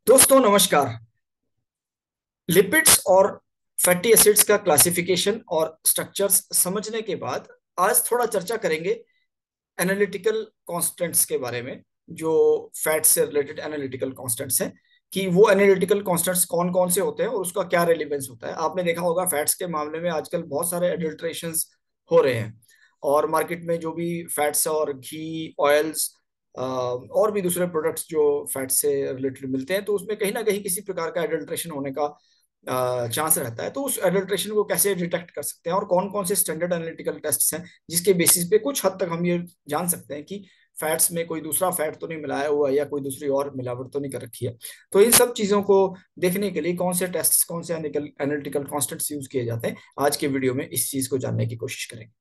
दोस्तों नमस्कार। लिपिड्स और फैटी एसिड्स का क्लासिफिकेशन और स्ट्रक्चर्स समझने के बाद आज थोड़ा चर्चा करेंगे एनालिटिकल कांस्टेंट्स के बारे में। जो फैट से रिलेटेड एनालिटिकल कांस्टेंट्स हैं कि वो एनालिटिकल कांस्टेंट्स कौन कौन से होते हैं और उसका क्या रेलिवेंस होता है। आपने देखा होगा फैट्स के मामले में आजकल बहुत सारे एडल्ट्रेशंस हो रहे हैं और मार्केट में जो भी फैट्स और घी ऑयल्स और भी दूसरे प्रोडक्ट्स जो फैट से रिलेटेड मिलते हैं तो उसमें कहीं ना कहीं किसी प्रकार का एडल्ट्रेशन होने का चांस रहता है। तो उस एडल्ट्रेशन को कैसे डिटेक्ट कर सकते हैं और कौन कौन से स्टैंडर्ड एनालिटिकल टेस्ट्स हैं जिसके बेसिस पे कुछ हद तक हम ये जान सकते हैं कि फैट्स में कोई दूसरा फैट तो नहीं मिलाया हुआ या कोई दूसरी और मिलावट तो नहीं कर रखी है। तो इन सब चीजों को देखने के लिए कौन से टेस्ट कौन से एनालिटिकल कॉन्स्टेंट्स यूज किए जाते हैं, आज के वीडियो में इस चीज को जानने की कोशिश करेंगे।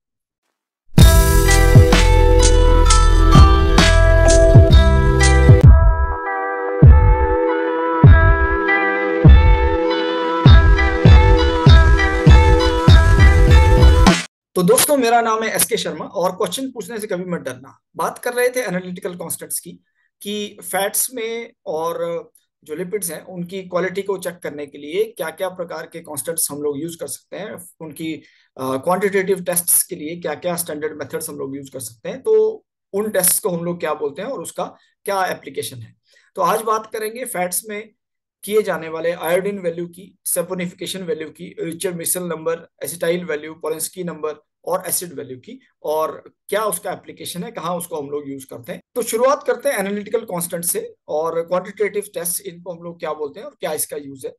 तो दोस्तों मेरा नाम है एसके शर्मा और क्वेश्चन पूछने से कभी मत डरना। बात कर रहे थे एनालिटिकल कांस्टेंट्स की कि फैट्स में और जो लिपिड्स हैं उनकी क्वालिटी को चेक करने के लिए क्या क्या प्रकार के कांस्टेंट्स हम लोग यूज कर सकते हैं, उनकी क्वांटिटेटिव टेस्ट्स के लिए क्या क्या स्टैंडर्ड मेथड्स हम लोग यूज कर सकते हैं, तो उन टेस्ट्स को हम लोग क्या बोलते हैं और उसका क्या एप्लीकेशन है। तो आज बात करेंगे फैट्स में किए जाने वाले आयोडीन वैल्यू की, सैपोनिफिकेशन वैल्यू की, richer Meissl number, acetyl value, Polanski number और एसिड वैल्यू की, और क्या उसका एप्लीकेशन है, कहाँ उसको हम लोग यूज करते हैं। तो शुरुआत करते हैं एनालिटिकल कांस्टेंट से और क्वांटिटेटिव टेस्ट इनको हम लोग क्या बोलते हैं और क्या इसका यूज है।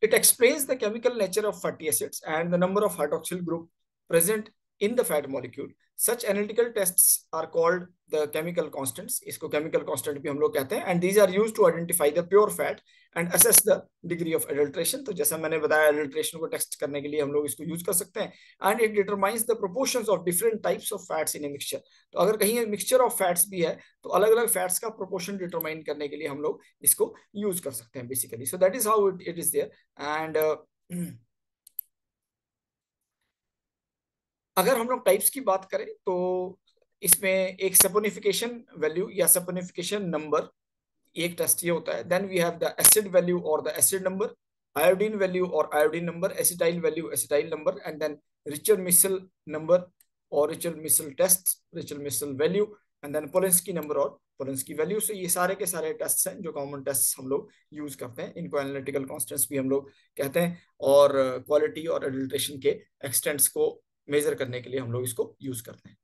It explains the chemical nature of fatty acids and the number of hydroxyl group present in the fat molecule. Such analytical tests are called the chemical constants. इसको chemical constant भी हम लोग कहते हैं, and these are used to identify the pure fat and assess the degree of adulteration. तो जैसा मैंने बताया adulteration को टेस्ट करने के लिए हम लोग इसको यूज कर सकते हैं, and it determines the proportions of different types of fats in a mixture. तो अगर कहीं mixture of fats भी है तो अलग अलग फैट्स का प्रोपोर्शन डिटरमाइन करने के लिए हम लोग इसको यूज कर सकते हैं basically. So that is how it is there. And अगर हम लोग टाइप्स की बात करें तो इसमें एक सपोनिफिकेशन वैल्यू या सपोनिफिकेशन नंबर एक टेस्ट ये होता है। Then we have the acid value और the acid number, iodine value और iodine number, acetyl value acetyl number, and then Reichert Meissl number और Reichert Meissl test, Reichert Meissl value, and then Polenske number और Polenske value. से ये सारे के सारे test हैं जो कॉमन टेस्ट हम लोग यूज करते हैं। इनको एनालिटिकल कॉन्स्टेंट्स भी हम लोग कहते हैं और क्वालिटी और एडल्ट्रेशन के एक्सटेंट्स को मेजर करने के लिए हम लोग इसको यूज करते हैं।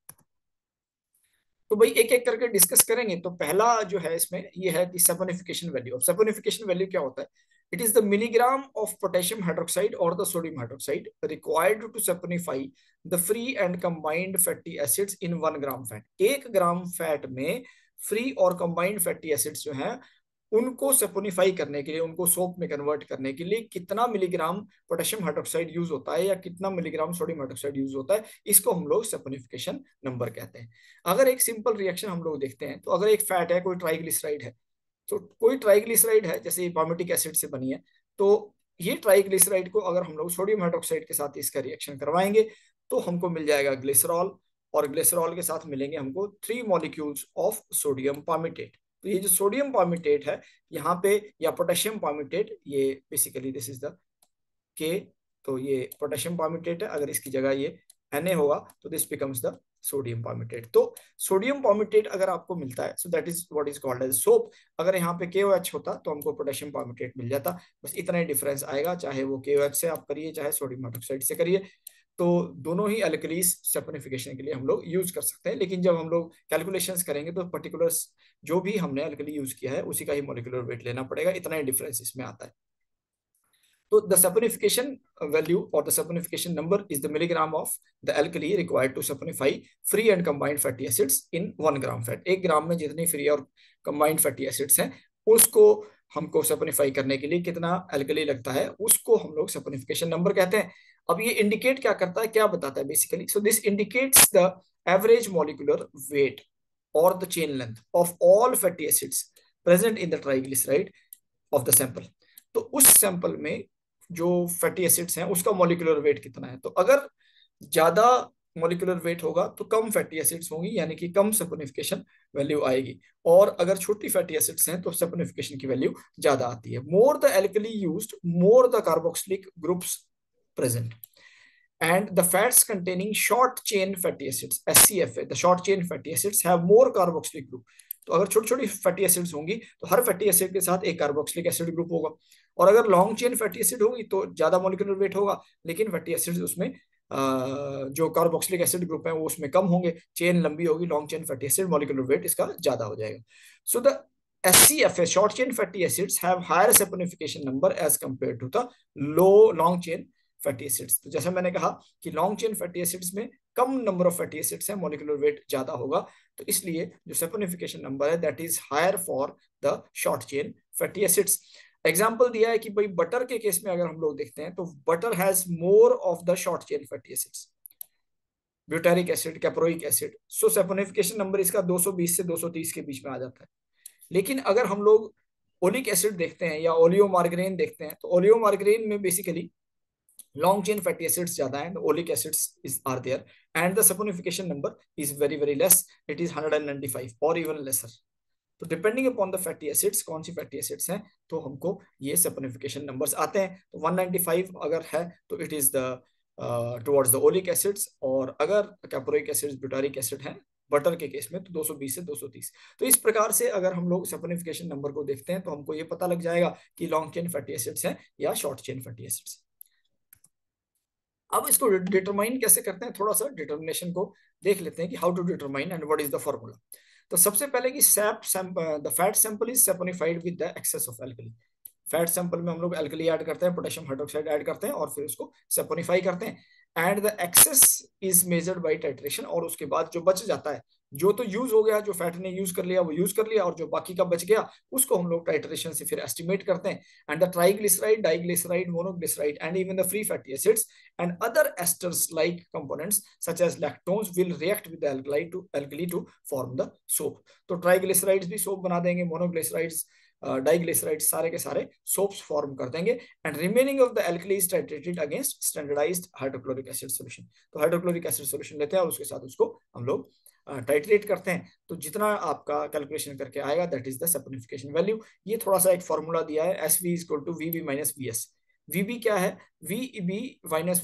तो भाई एक एक करके डिस्कस करेंगे। तो पहला जो है इसमें ये है कि सैपोनिफिकेशन वैल्यू। अब सैपोनिफिकेशन वैल्यू क्या होता है? It is the milligram of potassium hydroxide और the sodium hydroxide required to saponify the free and combined fatty acids in 1 gram fat. 1 gram fat में फ्री और कंबाइंड फैटी एसिड्स जो है उनको सपोनिफाई करने के लिए, उनको सोप में कन्वर्ट करने के लिए कितना मिलीग्राम पोटेशियम हाइड्रोक्साइड यूज होता है या कितना मिलीग्राम सोडियम हाइड्रोक्साइड यूज होता है, इसको हम लोग सपोनिफिकेशन नंबर कहते हैं। अगर एक सिंपल रिएक्शन हम लोग देखते हैं तो अगर एक फैट है, कोई ट्राइग्लिसराइड है, तो कोई ट्राइग्लिसराइड है जैसे पामिटिक एसिड से बनी है, तो ये ट्राइग्लिसराइड को अगर हम लोग सोडियम हाइड्रोक्साइड के साथ इसका रिएक्शन करवाएंगे तो हमको मिल जाएगा ग्लिसरॉल, और ग्लिसरॉल के साथ मिलेंगे हमको 3 मॉलिक्यूल्स ऑफ सोडियम पामिटेट। तो ये जो सोडियम पामिटेट है यहाँ पे, या पोटेशियम पामिटेट, ये बेसिकली दिस इज द के, तो ये पोटेशियम पामिटेट है। अगर इसकी जगह ये Na होगा तो this becomes the sodium palmitate. तो सोडियम पामिटेट अगर आपको मिलता है so that is what is called as soap. अगर यहाँ पे KOH होता तो हमको पोटेशियम पामिटेट मिल जाता। बस इतना ही डिफरेंस आएगा, चाहे वो KOH से आप करिए चाहे सोडियम हाइड्रोक्साइड से करिए, तो दोनों ही अल्कलीज सैपोनिफिकेशन के लिए हम लोग यूज कर सकते हैं। लेकिन जब हम लोग कैलकुलेशंस करेंगे तो पर्टिकुलर जो भी हमने अल्कली यूज किया है उसी का ही मॉलिक्यूलर वेट लेना पड़ेगा, इतना ही डिफरेंस इसमें आता है। तो the saponification value or the saponification number is the milligram of the alkali required to saponify free and combined fatty acids in 1 gram fat. 1 ग्राम में जितनी फ्री और कंबाइंड फैटी एसिड्स हैं उसको हमको सपोनिफाई करने के लिए कितना अल्कली लगता है उसको हम लोग सपोनिफिकेशन नंबर कहते हैं। अब ये इंडिकेट क्या करता है, क्या बताता है basically? So this indicates the average molecular weight और the chain length of all fatty acids present in the triglyceride of the sample. तो उस सैंपल में जो फैटी एसिड्स हैं उसका मॉलिक्यूलर वेट कितना है। तो अगर ज्यादा मॉलिक्यूलर वेट होगा तो कम फैटी एसिड्स होंगी, यानी कि कम सपोनिफिकेशन वैल्यू आएगी। और अगर छोटी फैटी एसिड्स हैं तो सपोनिफिकेशन की वैल्यू ज्यादा आती है। More the alkali used, more the carboxylic groups present, and the fats containing short chain fatty acids SCFA, the short chain fatty acids have more carboxylic group। तो अगर छोटी छोटी फैटी एसिड्स होंगी तो हर फैटी एसिड के साथ एक carboxylic acid group होगा। और अगर लॉन्ग चेन फैटी एसिड होगी तो ज्यादा मॉलिक्यूलर वेट होगा, लेकिन फैटी एसिड्स उसमें जो कार्बोक्सिलिक एसिड ग्रुप है वो उसमें कम होंगे। चेन लंबी होगी, long chain fatty acid, molecular weight इसका ज्यादा हो जाएगा। So the SCFA, short chain fatty acids, have higher saponification number as compared to the long chain fatty acids. तो जैसा मैंने कहा कि लॉन्ग चेन फैटी एसिड्स में कम नंबर ऑफ फैटी एसिड्स है, मॉलिक्यूलर वेट ज्यादा होगा, तो इसलिए जो सपोनिफिकेशन नंबर है that is higher for the short chain fatty acids. Example दिया है कि भाई बटर के केस में अगर हम लोग देखते हैं तो butter has more of the short chain fatty acids, butyric acid, caproic acid. So saponification number इसका 220 से 230 के बीच में आ जाता है। लेकिन अगर हम लोग ओलिक एसिड देखते हैं या ओलियो मार्गरेन देखते हैं तो ओलियो मार्गरेन में basically long chain fatty acids ज्यादा and oleic acids are there, and the saponification number is very less, it is 195 or even lesser। तो depending upon the fatty acids, कौन सी फैटी एसिड्स हैं तो हमको ये सपोनिफिकेशन नंबर्स आते हैं। तो 195 अगर है तो it is the towards the oleic acids, और अगर कैप्रोइक एसिड्स, ब्यूटारिक एसिड है बटर के केस में तो 220 से 230। तो इस प्रकार से अगर हम लोग सपोनिफिकेशन नंबर को देखते हैं तो हमको ये पता लग जाएगा कि लॉन्ग चेन फैटी एसिड्स हैं या शॉर्ट चेन फैटी एसिड्स। अब इसको डिटरमाइन कैसे करते हैं, थोड़ा सा डिटर्मिनेशन को देख लेते हैं कि how to determine and what is the formula. तो सबसे पहले कि the fat sample is saponified with the excess of alkali. Fat sample में हम लोग एल्कली ऐड करते हैं, पोटेशियम हाइड्रोक्साइड ऐड करते हैं और फिर उसको सैपोनिफाई करते हैं। And the excess is measured by titration, और उसके बाद जो बच जाता है, जो तो यूज हो गया, जो फैट ने यूज कर लिया वो यूज कर लिया, और जो बाकी का बच गया उसको हम लोग टाइट्रेशन से फिर एस्टिमेट करते हैं। And the triglyceride, diglyceride, monoglyceride and even the free fatty acids and other esters like components such as lactones will react with the alkali to form the soap। तो ट्राइग्लिसराइड्स भी soap बना देंगे, monoglycerides, diglycerides सारे के सारे soaps form कर देंगे। And remaining of the alkali is titrated against standardised hydrochloric acid solution. तो हाइड्रोक्लोरिक एसिड सॉल्यूशन लेते हैं और उसके साथ उसको हम लोग टाइट्रेट करते हैं। तो जितना आपका कैलकुलेशन करके आएगा that is the saponification value. ये थोड़ा सा एक फॉर्मूला दिया है, S V is equal to V B minus V S. VB क्या है, VB minus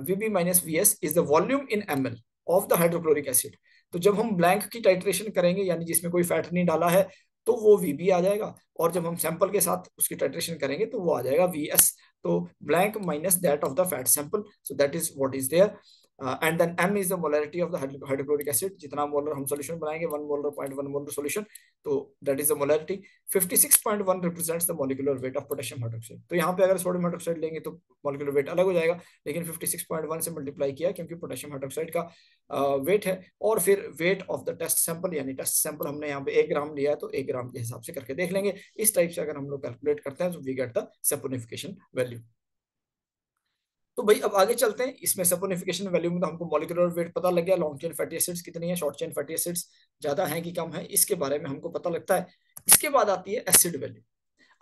VB minus VS is the volume in ml of the hydrochloric acid। तो जब हम ब्लैंक की टाइट्रेशन करेंगे, यानी जिसमें कोई फैट नहीं डाला है, तो वो VB आ जाएगा, और जब हम सैंपल के साथ उसकी टाइट्रेशन करेंगे तो वो आ जाएगा VS। तो blank minus that of the fat sample, so that is what is there. And then M is the molarity of the hydrochloric acid, जितना मोलर हम सॉल्यूशन बनाएंगे 1 मोलर 0.1 मोलर सॉल्यूशन, तो that is the molarity. 56.1 represents the molecular weight of potassium hydroxide. तो यहाँ पे अगर sodium hydroxide लेंगे तो मॉलिक्यूलर वेट अलग हो जाएगा, लेकिन 56.1 से मल्टीप्लाई किया क्योंकि पोटेशियम हाइड्रोक्साइड का वेट है। और फिर weight of the test sample, यानी टेस्ट सैंपल हमने यहाँ पे 1 ग्राम लिया है तो 1 ग्राम के हिसाब से करके देख लेंगे। इस टाइप से अगर हम लोग कैलकुलेट करते हैं तो we get the saponification value. तो भाई अब आगे चलते हैं। इसमें सपोनिफिकेशन वैल्यू में तो हमको मॉलिक्यूलर वेट पता लग गया, लॉन्ग चेन फैटी एसिड्स कितनी है, शॉर्ट चेन फैटी एसिड्स ज्यादा है कि कम है, इसके बारे में हमको पता लगता है। इसके बाद आती है एसिड वैल्यू।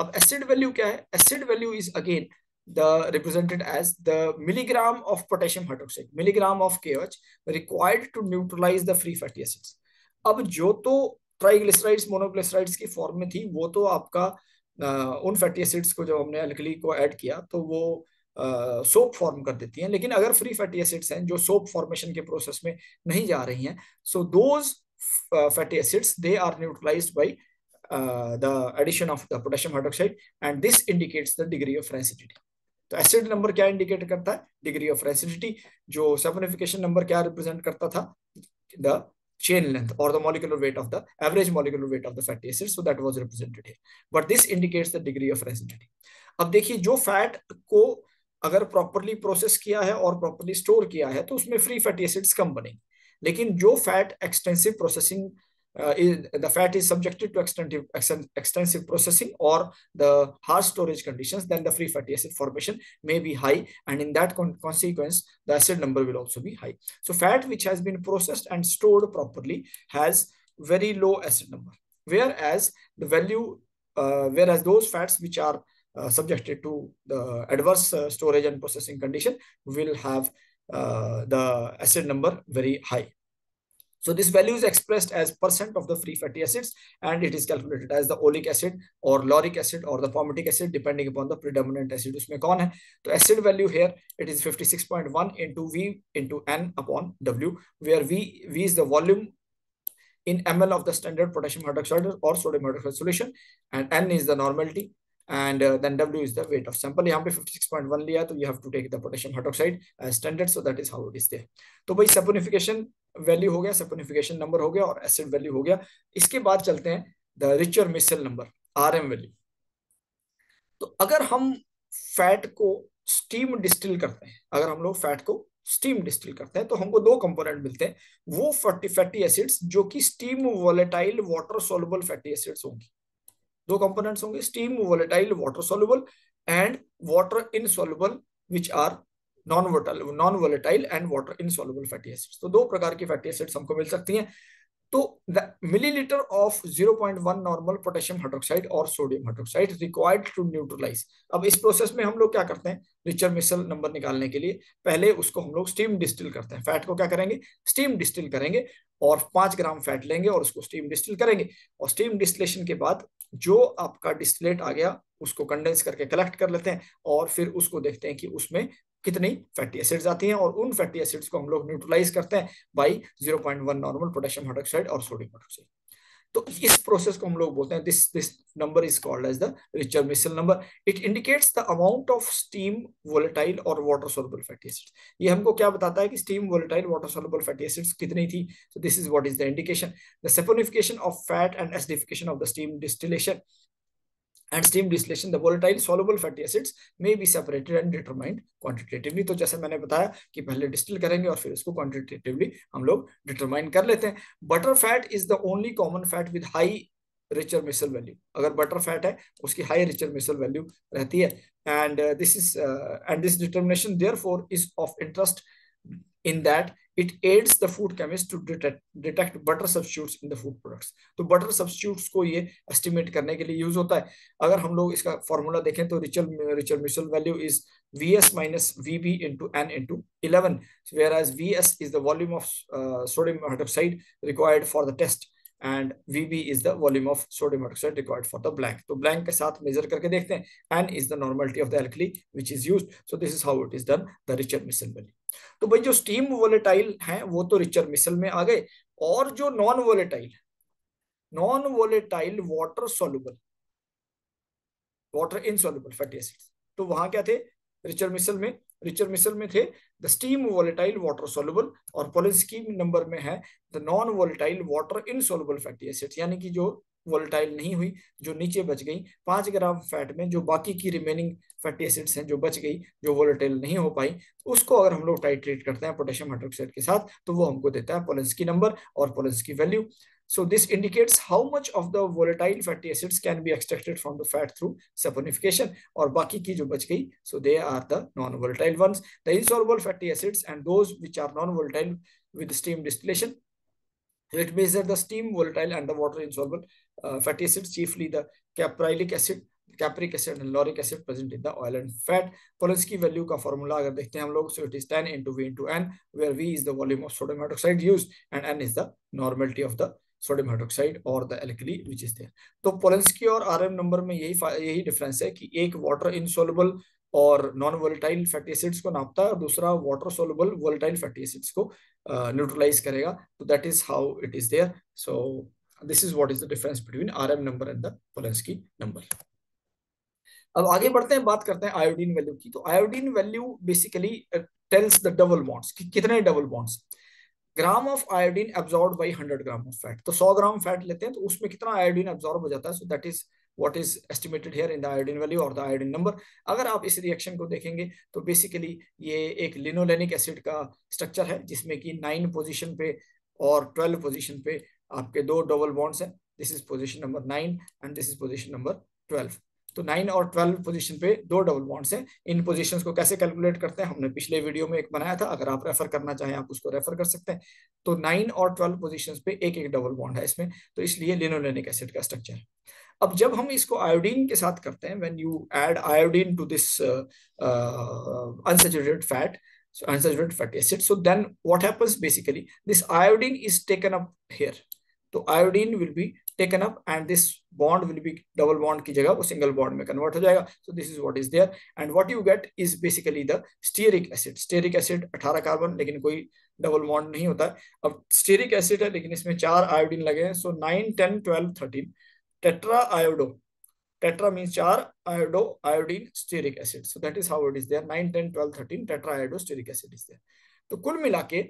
अब एसिड वैल्यू क्या है, acid value is again the represented as the milligram of potassium hydroxide, milligram of KOH required to neutralize the free fatty acids। अब जो तो ट्राइग्लिसराइड्स, मोनोग्लिसराइड्स की फॉर्म में थी वो तो आपका उन फैटी एसिड्स को जब हमने अल्कली को ऐड किया तो वो सोप फॉर्म कर देती हैं। लेकिन अगर फ्री फैटी एसिड्स हैं जो सोप फॉर्मेशन के प्रोसेस में नहीं जा रही हैं, so those fatty acids they are neutralised by the addition of the potassium hydroxide, and this indicates the degree of rancidity। तो एसिड नंबर क्या इंडिकेट करता है, डिग्री ऑफ रेसिडिटी। जो सपोनिफिकेशन नंबर क्या रिप्रेजेंट करता था, the chain length or the molecular weight of the average molecular weight of the fatty acid, so that was represented here, but this indicates the degree of residity। अब देखिए जो fat को अगर properly process किया है और properly store किया है तो उसमें फ्री फैटी एसिड्स कम बनेंगे, लेकिन जो fat extensive processing the fat is subjected to extensive processing or the harsh storage conditions, then the free fatty acid formation may be high, and in that consequence the acid number will also be high। So fat which has been processed and stored properly has very low acid number, whereas the value whereas those fats which are subjected to the adverse storage and processing condition will have the acid number very high. So this value is expressed as percent of the free fatty acids, and it is calculated as the oleic acid or lauric acid or the palmitic acid depending upon the predominant acid उसमें कौन है. तो acid value here it is 56.1 into V into N upon W, where V is the volume in ml of the standard potassium hydroxide or sodium hydroxide solution, and N is the normality, and then W is the weight of sample. यहाँ पे 56.1 लिया, तो you have to take the potassium hydroxide as standard, so that is how it is there. तो भाई saponification value हो गया, saponification number हो गया और एसिड वैल्यू हो गया. इसके बाद चलते हैं the Reichert Meissl number, RM वैल्यू. तो अगर हम फैट को स्टीम डिस्टिल करते हैं, अगर हम लोग फैट को स्टीम डिस्टिल करते हैं, तो हमको दो कंपोनेंट मिलते हैं, वो फैटी एसिड्स जो कि steam volatile water soluble fatty acids होंगी. दो कंपोनेंट्स होंगे, steam volatile water soluble and water insoluble which are non volatile and water insoluble fatty acids. तो दो प्रकार की फैटी एसिड्स हमको मिल सकती हैं. तो the milliliter of 0.1 normal potassium hydroxide और sodium hydroxide required to neutralise. अब इस प्रोसेस में हम लोग क्या करते हैं, रिचर मिसल नंबर निकालने के लिए पहले उसको हम लोग स्टीम डिस्टिल करते हैं. फैट को क्या करेंगे, स्टीम डिस्टिल करेंगे और 5 ग्राम फैट लेंगे और उसको स्टीम डिस्टिल करेंगे. और स्टीम डिस्टिलेशन के बाद जो आपका डिस्टिलेट आ गया उसको कंडेंस करके कलेक्ट कर लेते हैं और फिर उसको देखते हैं कि उसमें कितनी फैटी एसिड्स आती हैं, और उन फैटी एसिड्स को हम लोग न्यूट्रलाइज करते हैं बाई 0.1 नॉर्मल पोटेशियम हाइड्रोक्साइड और सोडियम हाइड्रोक्साइड. तो इस प्रोसेस को हम लोग बोलते हैं, this number is called as the Reichert Meissl number. It indicates the amount of steam volatile और वाटर सोलुबल फैटी एसिड्स. ये हमको क्या बताता है कि steam volatile water soluble fatty acids कितनी थी. So this is what is the indication. The saponification of fat and acidification of the steam distillation and steam distillation, the volatile soluble fatty acids may be separated and determined quantitatively. तो जैसे मैंने बताया कि पहले distil करेंगे और फिर इसको क्वांटिटेटिवली हम लोग डिटरमाइन कर लेते हैं. Butter fat is the only common fat with high Reichert Meissl value. अगर बटर फैट है उसकी हाई रिचर मिसल वैल्यू रहती है. And this determination therefore is of interest in that it aids the food chemist to detect butter substitutes in the food products. तो butter substitutes को ये estimate करने के लिए यूज होता है. अगर हम लोग इसका फॉर्मूला देखें तो Reichert Meissl value is Vs minus Vb into N into 11, whereas Vs is the volume of sodium hydroxide required for the test and Vb is the volume of sodium hydroxide required for the blank. तो blank के साथ major करके देखते हैं. N is the normality of the alkali which is used. So this is how it is done, the richer missile value. तो भाई जो steam volatile हैं वो तो रिचर मिसल में आ गए, और जो non volatile water soluble water insoluble fatty acids, तो वहां क्या थे रिचर मिसल में थे the steam volatile water soluble, और पोलिंस्की नंबर में है the non volatile water insoluble fatty acids. यानी कि जो वोलेटाइल नहीं हुई, जो नीचे बच गई 5 ग्राम फैट में, जो बाकी की रिमेनिंग फैटी एसिड्स हैं जो बच गई, जो वोलेटाइल नहीं हो पाई, उसको अगर हम लोग टाइट्रेट करते हैं पोटेशियम हाइड्रोक्साइड के साथ तो वो हमको देता है पोलिंस्की नंबर और पोलिंस्की value. So this indicates how much of the volatile fatty acids can be extracted from the fat through saponification, और बाकी की जो बच गई, so they are the non-volatile ones, the insoluble fatty acids and those which are non-volatile with steam distillation. So it measures the steam volatile and the water insoluble fatty acids, chiefly the caprilic acid, capric acid and lauric acid present in the oil and fat. Polinsky value का formula अगर देखते हैं हम लोग, so it is 10 into V into N, where V is the volume of sodium hydroxide used and N is the normality of the sodium hydroxide और the alkali which is there. तो Polenske और RM number में यही difference है कि एक water इनसोलुबल और non volatile fatty acids को नापता है और दूसरा water soluble volatile fatty acids को न्यूट्रलाइज करेगा. तो that is how it is there. So this is what is the difference between RM number and the Polenske number. अब आगे बढ़ते हैं, बात करते हैं आयोडीन वैल्यू की. तो iodine value basically tells the double bonds, कि कितने double bonds. Gram of iodine absorb by 100 gram of fat. तो 100 ग्राम फैट लेते हैं तो उसमें कितना आयोडीन एब्जॉर्ब हो जाता है. So that is what is estimated here in the iodine value और द आयोडीन नंबर. अगर आप इस रिएक्शन को देखेंगे तो बेसिकली ये एक लिनोलेनिक एसिड का स्ट्रक्चर है जिसमें कि 9 पोजीशन पे और 12 पोजीशन पे आपके दो डबल बॉन्ड्स हैं. This is position number 9 and this is position number 12. तो 9 और 12 पोजीशन पे दो डबल बॉन्ड्स हैं. इन पोजीशंस को कैसे कैलकुलेट करते हैं हमने पिछले वीडियो में एक बनाया था, अगर आप रेफर करना चाहें आप उसको रेफर कर सकते हैं. तो 9 और 12 पोजीशंस पे एक एक डबल बॉन्ड है इसमें, तो इसलिए लिनोलेनिक एसिड का स्ट्रक्चर है. अब जब हम इसको आयोडीन के साथ करते हैं, when you add iodine to this unsaturated fat, so unsaturated fatty acid. So then what happens basically, this iodine is taken up here. तो iodine will be taken up and this bond will be double bond की जगह वो single bond में convert हो जाएगा. So this is what is there and what you get is basically the stearic acid. Stearic acid 18 carbon, लेकिन कोई double bond नहीं होता है. अब स्टेरिक एसिड है लेकिन इसमें 4 आयोडीन लगे हैं. सो 9 10 12 13 tetra iodo. Tetra means 4 iodo iodine stearic acid. So that is how it is there. 9 10 12 13 tetra iodo stearic acid is there. तो कुल मिला के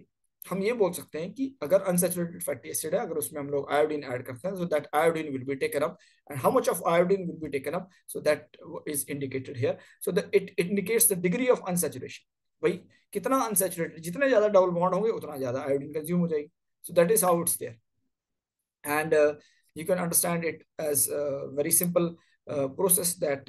हम ये बोल सकते हैं कि अगर अनसैचुरेटेड फैटी एसिड है, अगर उसमें हम लोग आयोडीन ऐड करते हैं, so that iodine will be taken up and how much of iodine will be taken up, so that is indicated here. So that it indicates the degree of unsaturation. भाई कितना unsaturated, जितने ज्यादा double bond होंगे उतना ज्यादा iodine consume हो जाएगी. So that is how it's there. And you can understand it as a very simple process that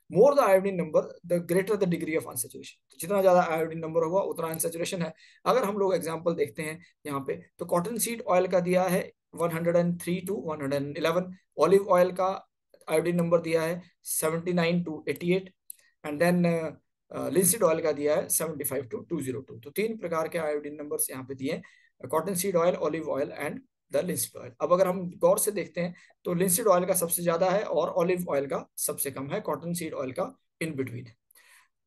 more the iodine number the greater the degree of unsaturation. तो जितना ज्यादा iodine number होगा उतना unsaturation है. अगर हम लोग एग्जांपल देखते हैं यहाँ पे, तो कॉटन सीड ऑयल का दिया है 103 to 111. ऑलिव ऑयल का आयोडीन नंबर दिया है 79 to 88 and then linseed oil का दिया है 75 to 202. तो 3 प्रकार के आयोडीन नंबर्स यहाँ पे दिए हैं, cotton seed oil, olive oil and the linseed oil. अब अगर हम गौर से देखते हैं तो लिंसीड ऑयल का सबसे ज्यादा है और ऑलिव ऑयल का सबसे कम है, कॉटन सीड ऑयल का इन बिटवीन है.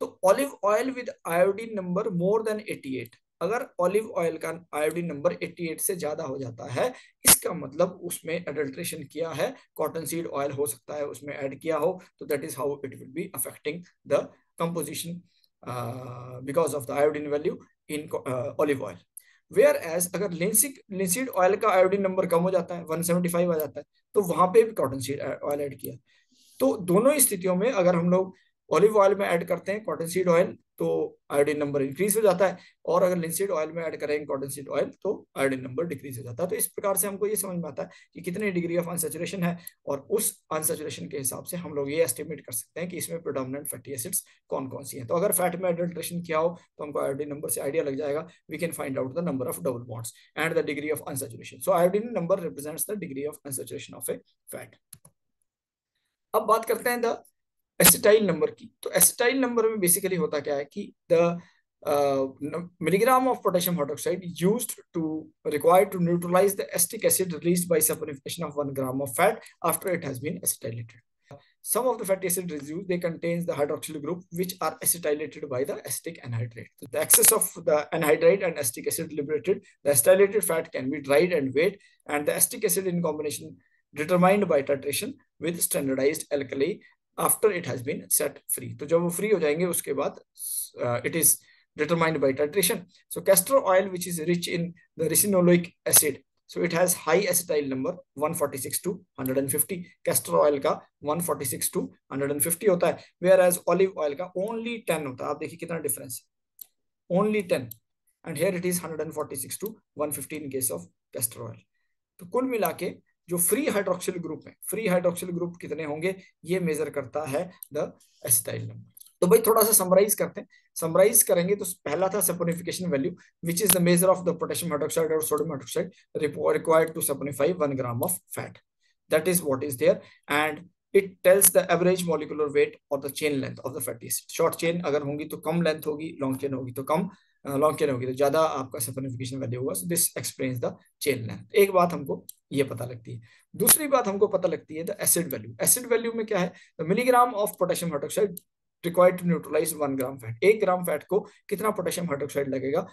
तो olive oil with iodine number more than 88, अगर ऑलिव ऑयल का आयोडीन नंबर 88 से ज्यादा हो जाता है, इसका मतलब उसमें एडल्ट्रेशन किया है, कॉटन सीड ऑयल हो सकता है उसमें ऐड किया हो. तो that is how it will be affecting the composition because of the iodine value in olive oil. Whereas अगर लिंसीड ऑयल का आयोडीन नंबर कम हो जाता है, 175 आ जाता है, तो वहां पे भी कॉटन सीड ऑयल ऐड किया. तो दोनों ही स्थितियों में अगर हम लोग ऑलिव ऑयल में ऐड करते हैं कॉटन सीड ऑयल तो आयोडीन नंबर इंक्रीज हो जाता है, और अगर लिंसीड ऑयल में ऐड करेंगे कॉटन सीड ऑयल तो आयोडीन नंबर डिक्रीज हो जाता है. तो इस प्रकार से हमको ये समझ में आता है कि कितनी डिग्री ऑफ अनसैचुरेशन है, और उस अनसैचुरेशन के हिसाब से हम लोग ये एस्टिमेट कर सकते हैं कि इसमें प्रेडोमिनेंट फैटी एसिड्स कौन कौन सी हैं. तो अगर फैट में एडल्ट्रेशन किया हो तो हमको आयोडीन नंबर से आइडिया लग जाएगा. We can find out the number of double bonds and the degree of unsaturation. So iodine number represents the degree of unsaturation of a fat. अब बात करते हैं द एसिटाइल नंबर की. तो acetyl number में basically होता क्या है कि the milligram of potassium hydroxide used to required to neutralize the acetic acid released by saponification of 1 gram of fat after it has been acetylated. Some of the fatty acid residues, they contains the hydroxyl group which are acetylated by the acetic anhydride. So the excess of the anhydride and acetic acid liberated, the acetylated fat can be dried and weighed, and the acetic acid in combination determined by titration with standardized alkali after it has been set free. तो जब वो free हो जाएंगे उसके बाद it is determined by titration. So castor oil which is rich in the ricinoleic acid, so it has high acetyl number 146 to 150. castor oil का 146 to 150 होता है, whereas olive oil का only 10 होता है. आप देखिए कितना डिफरेंस है, only 10, and here it is 146 to 150 in case of castor oil. तो कुल मिला के जो फ्री हाइड्रोक्सिल ग्रुप है, फ्री हाइड्रोक्सिल ग्रुप कितने होंगे ये मेजर करता है द एसिटाइल नंबर. तो भाई थोड़ा सा समराइज करते हैं. समराइज करेंगे तो पहला था saponification value which is the major of the potassium hydroxide और sodium hydroxide required to saponify 1 gram of fat. That is what is there, and it tells the average molecular weight or the chain length of the fatty acid. Short chain अगर होंगी तो कम length होगी, long chain होगी तो कम, long chain होगी तो ज्यादा आपका सपोनिफिकेशन वैल्यू होगा. So this explains the chain length. एक बात हमको ये पता लगती है. दूसरी बात हमको पता लगती है the acid value. Acid value में क्या है, the milligram of potassium hydroxide required to neutralise 1 gram fat. 1 gram fat को कितना पोटेशियम हाइड्रोक्साइड लगेगा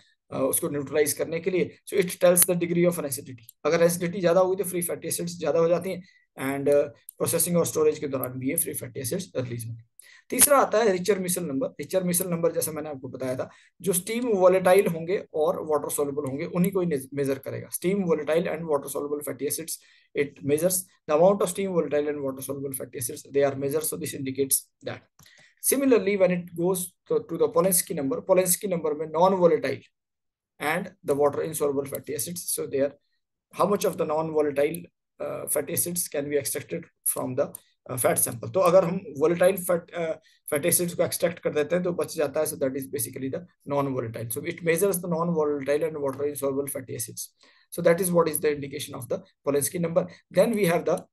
उसको न्यूट्रलाइज करने के लिए. So it tells the degree of an acidity. अगर एसिडिटी ज्यादा होगी तो फ्री फैटी एसिड्स ज्यादा हो जाती हैं, एंड प्रोसेसिंग और स्टोरेज के दौरान भी ये फ्री फैटी एसिड्स रिलीज होंगे. तीसरा आता है richer Meissl number. Richer Meissl number जैसा मैंने आपको बताया था, जो स्टीम वोलेटाइल होंगे और वाटर सोल्युबल होंगे उन्हीं को ही मेजर करेगा. Steam volatile and water soluble fatty acids, it measures the amount of steam volatile and water soluble fatty acids, they are measured. So this indicates that. Similarly, when it goes to the Polanski number में non-volatile and the water insoluble fatty acids. So there, how much of the non-volatile fatty acids can be extracted from the fat sample? तो अगर हम volatile fatty acids को extract कर देते हैं तो बच जाता है. So that is basically the non-volatile. So it measures the non-volatile and water insoluble fatty acids. So that is what is the indication of the Polanski number. Then we have the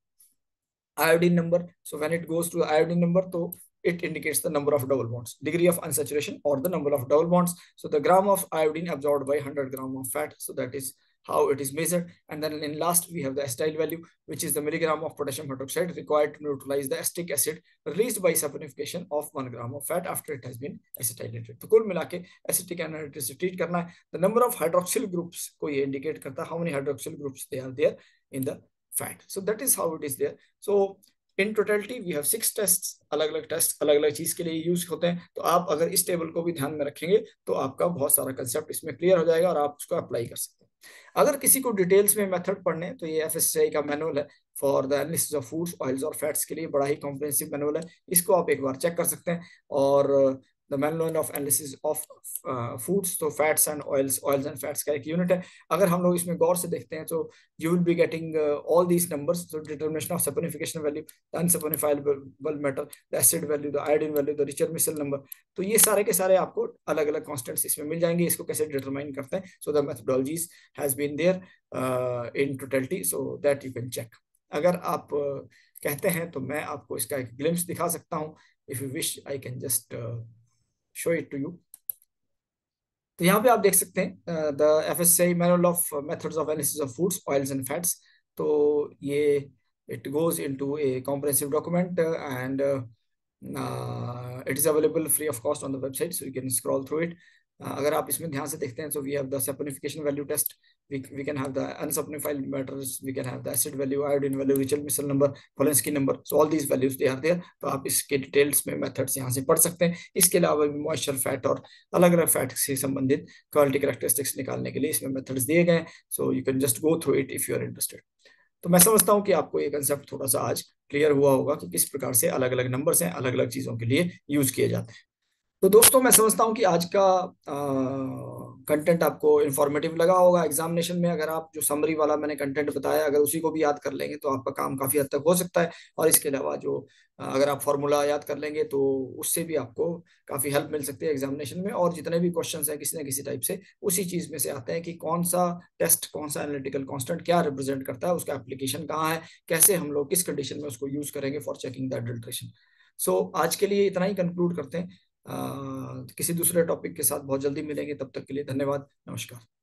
iodine number. So when it goes to the iodine number, तो it indicates the number of double bonds, degree of unsaturation or the number of double bonds. So the gram of iodine absorbed by 100 gram of fat. So that is how it is measured. And then in last we have the acetyl value, which is the milligram of potassium hydroxide required to neutralize the acetic acid released by saponification of 1 gram of fat after it has been acetylated. तो कुल मिला के acetic एनालिटिस से treat करना है. The number of hydroxyl groups को ये indicate करता है how many hydroxyl groups they are there in the fat. So that is how it is there. So in totality we have 6 test. अलग अलग test अलग अलग चीज के लिए यूज होते हैं. तो आप अगर इस टेबल को भी ध्यान में रखेंगे तो आपका बहुत सारा कंसेप्ट इसमें क्लियर हो जाएगा और आप उसको अप्लाई कर सकते हैं. अगर किसी को डिटेल्स में मेथड पढ़ने तो ये एफएसएसआई का मैनुअल है for the analysis of foods oils और फैट्स के लिए. बड़ा ही कॉम्प्रिहेंसिव मैनुअल है. इसको आप एक बार चेक कर सकते हैं. और the manual of analysis of foods, तो fats and oils and fats का एक यूनिट है. अगर हम लोग इसमें गौर से देखते हैं तो you will be getting all these numbers. so determination of saponification value, the unsaponifiable metal, the acid value, the iodine value, the Reichert Meissl number. तो ये सारे के सारे आपको अलग अलग कॉन्स्टेंट्स इसमें मिल जाएंगे. इसको कैसे डिटरमाइन करते हैं. So the methodologies has been there in totality so that you can check. अगर आप कहते हैं तो मैं आपको इसका एक ग्लिम्स दिखा सकता हूँ. If you wish I can just show it to you. तो यहाँ पे आप देख सकते हैं the FSSI manual of methods of analysis of foods oils and fats. तो ये it goes into a comprehensive document and it is available free of cost on the website, so you can scroll through it. अगर आप इसमें ध्यान से देखते हैं, so we have the saponification value test, we can have the unsaponified matters, we can have the acid value, iodine value, Richel Missel number, Polanski number, so all these values they are there. तो आप इसके details में methods यहाँ से पढ़ सकते हैं. इसके अलावा भी मॉइस्चर फैट और अलग अलग फैट से संबंधित क्वालिटी कैरेक्टरिस्टिक्स निकालने के लिए इसमें मेथड्स दिए गए हैं. So you can just go through it if you are interested. तो मैं समझता हूँ कि आपको ये कंसेप्ट थोड़ा सा आज क्लियर हुआ होगा कि किस प्रकार से अलग अलग नंबर्स हैं अलग अलग चीजों के लिए यूज किए जाते हैं. तो दोस्तों मैं समझता हूँ कि आज का कंटेंट आपको इन्फॉर्मेटिव लगा होगा. एग्जामिनेशन में अगर आप जो समरी वाला मैंने कंटेंट बताया अगर उसी को भी याद कर लेंगे तो आपका काम काफी हद तक हो सकता है. और इसके अलावा जो अगर आप फॉर्मूला याद कर लेंगे तो उससे भी आपको काफी हेल्प मिल सकती है एग्जामिनेशन में. और जितने भी क्वेश्चंस हैं किसी न किसी टाइप से उसी चीज में से आते हैं कि कौन सा टेस्ट कौन सा एनालिटिकल कांस्टेंट क्या रिप्रेजेंट करता है, उसका एप्लीकेशन कहाँ है, कैसे हम लोग किस कंडीशन में उसको यूज करेंगे फॉर चेकिंग द अडल्ट्रेशन. सो आज के लिए इतना ही कंक्लूड करते हैं. किसी दूसरे टॉपिक के साथ बहुत जल्दी मिलेंगे. तब तक के लिए धन्यवाद. नमस्कार.